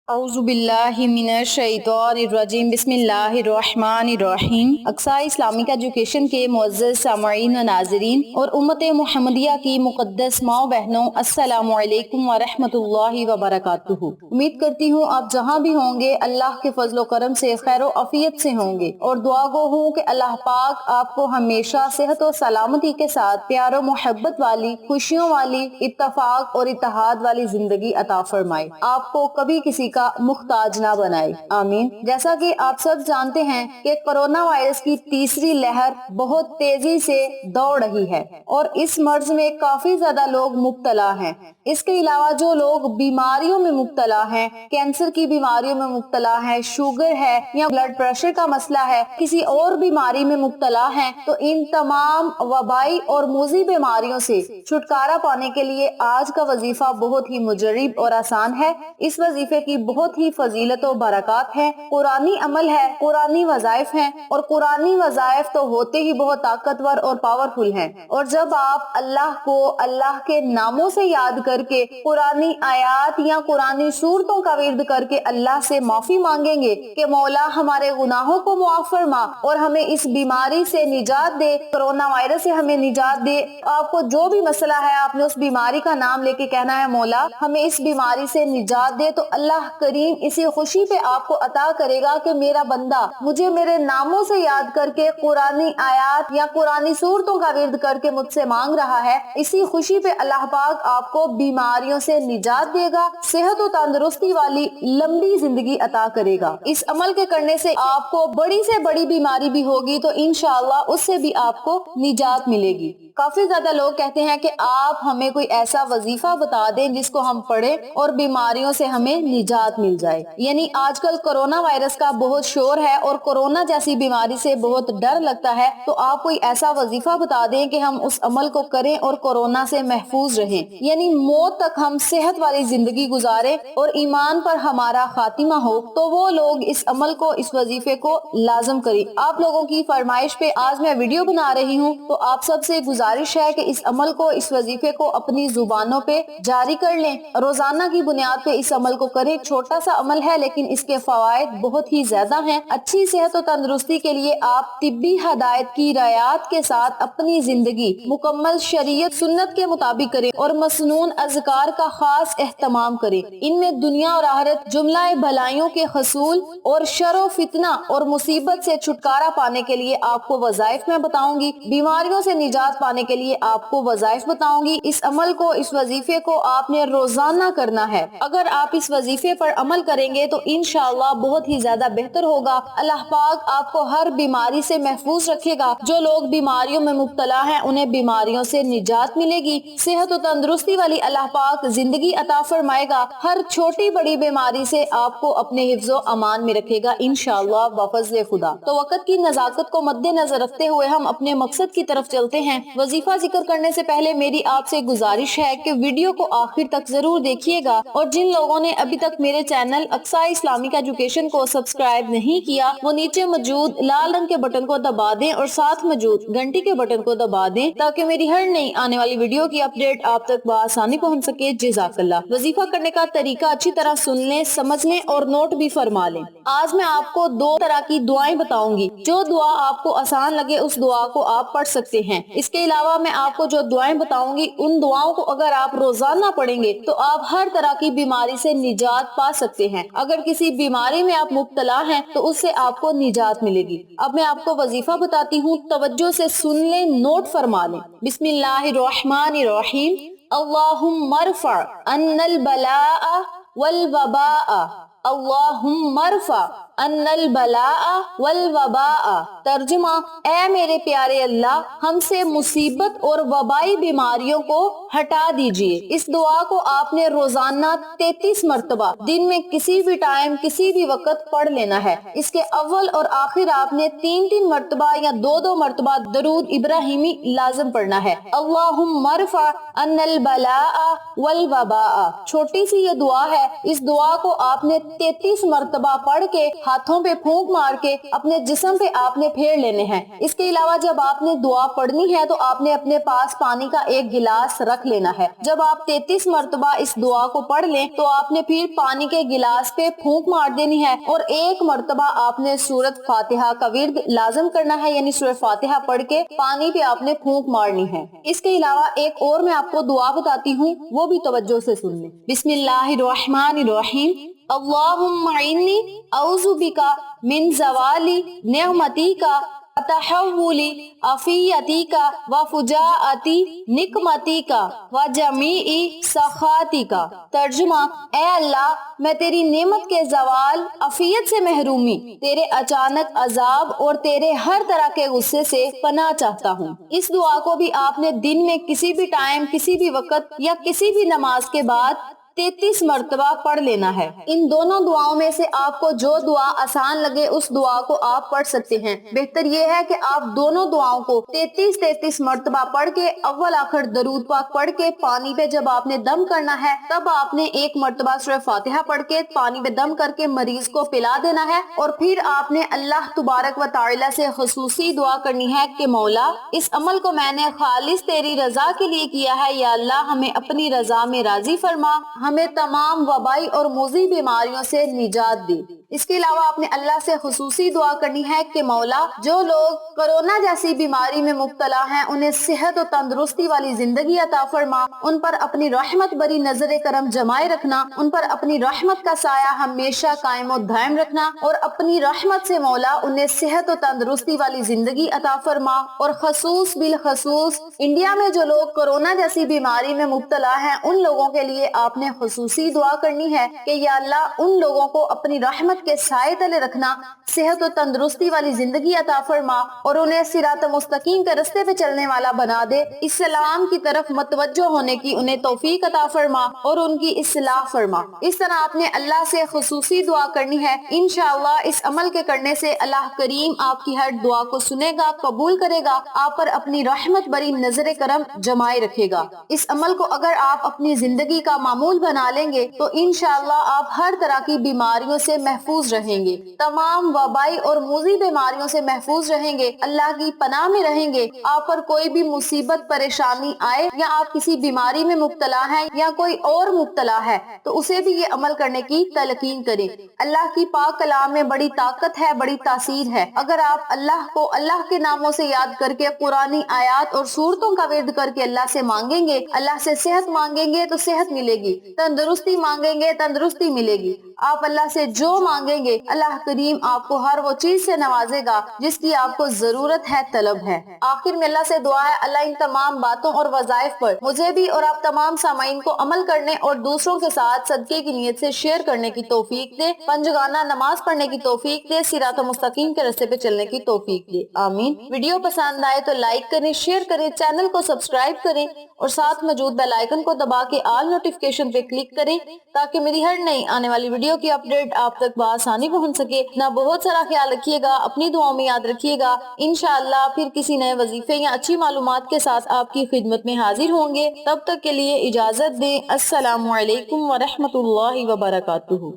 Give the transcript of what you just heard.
औज़ु बिल्लाहि मिनश शैतानिर रजीम बिस्मिल्लाहिर्रहमानिर्रहीम। Aqsa Islamic education के मुअज़्ज़ज़ सामईन व नाज़रीन और उम्मत मुहम्मदिया की मुक़द्दस माँ बहनों, अस्सलामु अलैकुम व रहमतुल्लाहि व बरकातुहू। उम्मीद करती हूँ आप जहाँ भी होंगे अल्लाह के फज़्ल व करम से खैर व आफियत से होंगे और दुआ गो हूँ कि अल्लाह पाक आपको हमेशा सेहत और सलामती के साथ प्यार और मोहब्बत वाली, खुशियों वाली, इत्तफाक और इत्तेहाद वाली जिंदगी अता फरमाए, आपको कभी किसी का मुख्ताज ना बनाए, आमीन। जैसा कि आप सब जानते हैं कि कोरोना वायरस की तीसरी लहर बहुत तेजी से दौड़ रही है और इस मर्ज में काफी ज्यादा लोग मुब्तला हैं। इसके अलावा जो लोग बीमारियों में मुब्तला हैं, कैंसर की बीमारियों में मुब्तला है, शुगर है या ब्लड प्रेशर का मसला है, किसी और बीमारी में मुब्तला है, तो इन तमाम वबाई और मूजी बीमारियों से छुटकारा पाने के लिए आज का वजीफा बहुत ही मुजर्रिब और आसान है। इस वजीफे की बहुत ही फजीलत और बरकत है, कुरानी अमल है, कुरानी वज़ाइफ हैं और कुरानी वज़ाइफ तो होते ही बहुत ताकतवर और पावरफुल हैं। और जब आप अल्लाह को अल्लाह के नामों से याद करके कुरानी आयात या कुरानी सूरतों का विर्द करके अल्लाह से माफी मांगेंगे कि मौला हमारे गुनाहों को मुआफ फरमा और हमें इस बीमारी से निजात दे, कोरोना वायरस से हमें निजात दे। आपको जो भी मसला है आपने उस बीमारी का नाम लेके कहना है, मौला हमें इस बीमारी से निजात दे, तो अल्लाह करीम इसी खुशी पे आपको अता करेगा कि मेरा बंदा मुझे मेरे नामों से याद करके कुरानी आयात या कुरानी सूरतों का विर्द करके मुझसे मांग रहा है। इसी खुशी पे अल्लाह पाक आपको बीमारियों से निजात देगा, सेहत और तंदुरुस्ती वाली लंबी जिंदगी अता करेगा। इस अमल के करने से आपको बड़ी से बड़ी बीमारी भी होगी तो इंशाअल्लाह उससे भी आपको निजात मिलेगी। काफी ज्यादा लोग कहते हैं कि आप हमें कोई ऐसा वजीफा बता दें जिसको हम पढ़ें और बीमारियों से हमें निजात मिल जाए। यानी आजकल कोरोना वायरस का बहुत शोर है और कोरोना जैसी बीमारी से बहुत डर लगता है, तो आप कोई ऐसा वजीफा बता दें कि हम उस अमल को करें और कोरोना से महफूज रहें, यानी मौत तक हम सेहत वाली जिंदगी गुजारे और ईमान पर हमारा खातिमा हो। तो वो लोग इस अमल को, इस वजीफे को लाजम करें। आप लोगों की फरमाइश पे आज मैं वीडियो बना रही हूँ, तो आप सबसे गुजारिश है कि इस अमल को, इस वजीफे को अपनी जुबानों पे जारी कर लें, रोजाना की बुनियाद पे इस अमल को करें। छोटा सा अमल है लेकिन इसके फवायद बहुत ही ज्यादा हैं। अच्छी सेहत और तंदुरुस्ती के लिए आप तिब्बी हदायत की रियायत के साथ अपनी जिंदगी मुकम्मल शरीयत सुन्नत के मुताबिक करें और मसनून अज़कार का खास एहतमाम करें। इनमें दुनिया और आखिरत जुमला भलाइयों के हसूल और शरो फितना और मुसीबत से छुटकारा पाने के लिए आपको वज़ाइफ में बताऊंगी, बीमारियों से निजात पाने के लिए आपको वज़ाइफ बताऊंगी। इस अमल को, इस वजीफे को आपने रोजाना करना है। अगर आप इस वजीफे पर अमल करेंगे तो इंशाअल्लाह बहुत ही ज्यादा बेहतर होगा। अल्लाह पाक आपको हर बीमारी से महफूज रखेगा। जो लोग बीमारियों में मुब्तला हैं उन्हें बीमारियों से निजात मिलेगी। सेहत और तंदुरुस्ती वाली अल्लाह पाक जिंदगी अता फरमाएगा। हर छोटी बड़ी बीमारी से आपको अपने हिफ्ज़ो अमान में रखेगा इंशाअल्लाह बफज़्ल खुदा। तो वक्त की नज़ाकत को मद्देनजर रखते हुए हम अपने मकसद की तरफ चलते हैं। वजीफा जिक्र करने से पहले मेरी आपसे गुजारिश है कि वीडियो को आखिर तक जरूर देखिएगा और जिन लोगों ने अभी तक मेरे चैनल अक्सा इस्लामिक एजुकेशन को सब्सक्राइब नहीं किया, वो नीचे मौजूद लाल रंग के बटन को दबा दें और साथ मौजूद घंटी के बटन को दबा दें ताकि मेरी हर नई आने वाली वीडियो की अपडेट आप तक बआसानी पहुंच सके। जज़ाकल्लाह। वजीफा करने का तरीका अच्छी तरह सुन लें, समझ लें और नोट भी फरमा लें। आज मैं आपको दो तरह की दुआएं बताऊंगी। जो दुआ आपको आसान लगे उस दुआ को आप पढ़ सकते हैं। इसके अलावा मैं आपको जो दुआएं बताऊंगी उन दुआओं को अगर आप रोजाना पढ़ेंगे तो आप हर तरह की बीमारी से निजात पा सकते हैं। अगर किसी बीमारी में आप मुब्तला हैं तो उससे आपको निजात मिलेगी। अब मैं आपको वजीफा बताती हूँ, तवज्जो से सुन लें, नोट फरमा लें। बिस्मिल्लाहिर्रहमानिर्रहीम। अल्लाहुम्मा रफ़अ अन्नल बलाअ वल वबाअ। अल्लाहुम्मा रफ़अ अन्नल बलाअ वल वबाअ। तर्जुमा, ऐ मेरे प्यारे अल्लाह हमसे मुसीबत और वबाई बीमारियों को हटा दीजिए। इस दुआ को आपने रोजाना 33 मरतबा दिन में किसी भी टाइम किसी भी वक्त पढ़ लेना है। इसके अव्वल और आखिर आपने 3-3 मरतबा या 2-2 मरतबा दरूद इब्राहिमी लाजम पढ़ना है। अल्लाहुम्मा रफ़अ अन्नल बलाअ वल वबाअ। छोटी सी ये दुआ है, इस दुआ को आपने 33 मरतबा पढ़ के ہاتھوں پہ پھونک مار کے اپنے جسم پہ آپ نے پھیر لینے ہیں۔ اس کے علاوہ جب آپ نے دعا پڑھنی ہے تو آپ نے اپنے پاس پانی کا ایک گلاس رکھ لینا ہے۔ جب آپ 33 مرتبہ اس دعا کو پڑھ لیں تو آپ نے پھر پانی کے گلاس پہ پھونک مار دینی ہے اور ایک مرتبہ آپ نے سورۃ فاتحہ کا ورد لازم کرنا ہے، یعنی سورۃ فاتحہ پڑھ کے پانی پہ آپ نے پھونک مارنی ہے۔ اس کے علاوہ ایک اور میں آپ کو دعا بتاتی ہوں، وہ بھی توجہ سے سن لیں۔ بسم اللہ الرحمن الرحیم، اللہم انی اعوذ بک من زوال نعمتک وتحول عافیتک وفجاءۃ نقمتک وجمیع سخطک۔ ترجمہ: اے اللہ، میں تیری نعمت کے زوال، عافیت سے محرومی، تیرے اچانک عذاب اور تیرے ہر طرح کے غصے سے پناہ چاہتا ہوں۔ اس دعا کو بھی آپ نے دن میں کسی بھی ٹائم، کسی بھی وقت یا کسی بھی نماز کے بعد 33 مرتبہ پڑھ لینا ہے۔ ان دونوں دعاؤں میں سے آپ کو جو دعا آسان لگے اس دعا کو آپ پڑھ سکتے ہیں۔ بہتر یہ ہے کہ آپ دونوں دعاؤں کو 33 مرتبہ پڑھ کے اول آخر درود پاک پڑھ کے پانی پہ جب آپ نے دم کرنا ہے تب آپ نے ایک مرتبہ سورہ فاتحہ پڑھ کے پانی پہ دم کر کے مریض کو پلا دینا ہے، اور پھر آپ نے اللہ تبارک و تعالی سے خصوصی دعا کرنی ہے کہ مولا، اس عمل کو میں نے خالص تیری رضا کے لیے کیا ہے، یا اللہ ہمیں اپنی رضا میں راضی فرما، ہمیں تمام وبائی اور موذی بیماریوں سے نجات دے۔ اس کے علاوہ آپ نے اللہ سے خصوصی دعا کرنی ہے کہ مولا، جو لوگ کرونا جیسی بیماری میں مبتلا ہیں انہیں صحت و تندرستی والی زندگی عطا فرما، ان پر اپنی رحمت بری نظر کرم جمائے رکھنا، ان پر اپنی رحمت کا سایہ ہمیشہ قائم و دائم رکھنا، اور اپنی رحمت سے مولا انہیں صحت و تندرستی والی زندگی عطا فرما۔ اور خصوص بالخصوص انڈیا میں جو لوگ کرونا جیسی بیماری میں مبتلا ہیں ان لوگوں کے لیے آپ نے خصوصی دعا کرنی ہے کہ یا اللہ ان لوگوں کو اپنی رحمت کے سائے تلے رکھنا، صحت و تندرستی والی زندگی عطا فرما، اور انہیں صراط مستقیم کے رستے پہ چلنے والا بنا دے، اسلام کی طرف متوجہ ہونے کی انہیں توفیق عطا فرما اور ان کی اصلاح فرما۔ اس طرح آپ نے اللہ سے خصوصی دعا کرنی ہے۔ انشاءاللہ اس عمل کے کرنے سے اللہ کریم آپ کی ہر دعا کو سنے گا، قبول کرے گا، آپ پر اپنی رحمت بری نظر کرم جمائے رکھے گا۔ اس عمل کو اگر آپ اپنی زندگی کا معمول بنا لیں گے تو انشاءاللہ آپ ہر طرح کی بیماریوں سے محفوظ رہیں گے، تمام وبائی اور موذی بیماریوں سے محفوظ رہیں گے، اللہ کی پناہ میں رہیں گے۔ آپ پر کوئی بھی مصیبت پریشانی آئے یا آپ کسی بیماری میں مبتلا ہیں یا کوئی اور مبتلا ہے تو اسے بھی یہ عمل کرنے کی تلقین کریں۔ اللہ کی پاک کلام میں بڑی طاقت ہے، بڑی تاثیر ہے۔ اگر آپ اللہ کو اللہ کے ناموں سے یاد کر کے قرآنی آیات اور سورتوں کا ورد کر کے اللہ سے مانگیں گے، اللہ سے صحت مانگیں گے تو صحت ملے گی، تندرستی مانگیں گے تندرستی ملے گی۔ آپ اللہ سے جو مانگیں گے اللہ کریم آپ کو ہر وہ چیز سے نوازے گا جس کی آپ کو ضرورت ہے، طلب ہے۔ آخر میں اللہ سے دعا ہے اللہ ان تمام باتوں اور وظائف پر مجھے بھی اور آپ تمام سامعین کو عمل کرنے اور دوسروں کے ساتھ صدقے کی نیت سے شیئر کرنے کی توفیق دے، پنجگانہ نماز پڑھنے کی توفیق دے، صراط مستقیم کے راستے پہ چلنے کی توفیق دے، آمین۔ ویڈیو پسند آئے تو لائک کریں، شیئر کریں، چینل کو سبسکرائب کریں اور ساتھ موجود بیل آئیکن کو دبا کے آل نوٹیفیکیشن پہ کلک کریں تاکہ میری ہر نئی آنے والی ویڈیو کی اپڈیٹ آپ تک بآسانی پہنچ سکے۔ اپنا بہت سارا خیال رکھیے گا، اپنی دعاؤں میں یاد رکھیے گا۔ انشاءاللہ پھر کسی نئے وظیفے یا اچھی معلومات کے ساتھ آپ کی خدمت میں حاضر ہوں گے۔ تب تک کے لیے اجازت دیں۔ السلام علیکم ورحمۃ اللہ وبرکاتہ۔